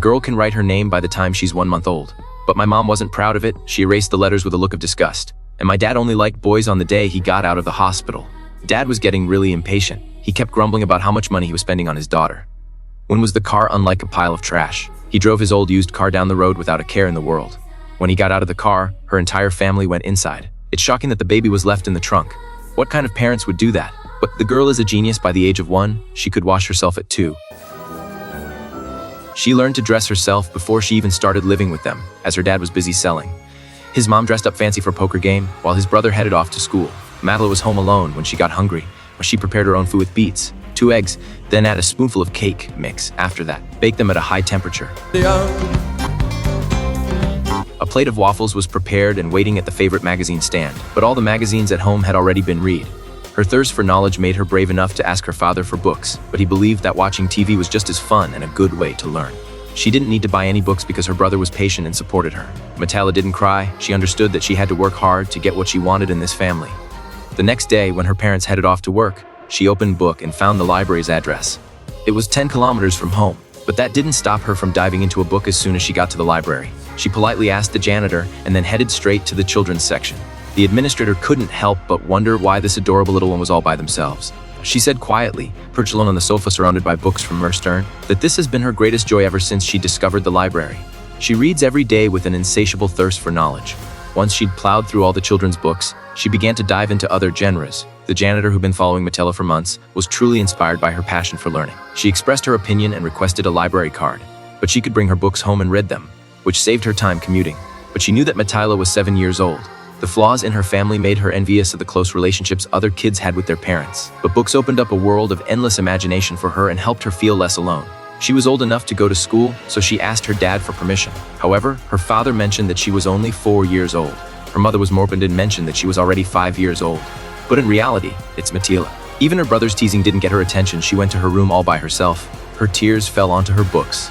girl can write her name by the time she's 1 month old. But my mom wasn't proud of it. She erased the letters with a look of disgust. And my dad only liked boys on the day he got out of the hospital. Dad was getting really impatient. He kept grumbling about how much money he was spending on his daughter. When was the car unlike a pile of trash? He drove his old used car down the road without a care in the world. When he got out of the car, her entire family went inside. It's shocking that the baby was left in the trunk. What kind of parents would do that? But the girl is a genius. By the age of 1, she could wash herself at 2. She learned to dress herself before she even started living with them, as her dad was busy selling. His mom dressed up fancy for a poker game, while his brother headed off to school. Madeline was home alone when she got hungry, where she prepared her own food with beets, 2 eggs, then add a spoonful of cake mix. After that, bake them at a high temperature. A plate of waffles was prepared and waiting at the favorite magazine stand, but all the magazines at home had already been read. Her thirst for knowledge made her brave enough to ask her father for books, but he believed that watching TV was just as fun and a good way to learn. She didn't need to buy any books because her brother was patient and supported her. Matala didn't cry. She understood that she had to work hard to get what she wanted in this family. The next day, when her parents headed off to work, she opened book and found the library's address. It was 10 kilometers from home, but that didn't stop her from diving into a book as soon as she got to the library. She politely asked the janitor and then headed straight to the children's section. The administrator couldn't help but wonder why this adorable little one was all by themselves. She said quietly, perched alone on the sofa surrounded by books from Mer Stern, that this has been her greatest joy ever since she discovered the library. She reads every day with an insatiable thirst for knowledge. Once she'd plowed through all the children's books, she began to dive into other genres. The janitor who'd been following Matela for months was truly inspired by her passion for learning. She expressed her opinion and requested a library card, but she could bring her books home and read them, which saved her time commuting. But she knew that Matila was 7 years old. The flaws in her family made her envious of the close relationships other kids had with their parents. But books opened up a world of endless imagination for her and helped her feel less alone. She was old enough to go to school, so she asked her dad for permission. However, her father mentioned that she was only 4 years old. Her mother was morbid and mentioned that she was already 5 years old. But in reality, it's Matila. Even her brother's teasing didn't get her attention. She went to her room all by herself. Her tears fell onto her books.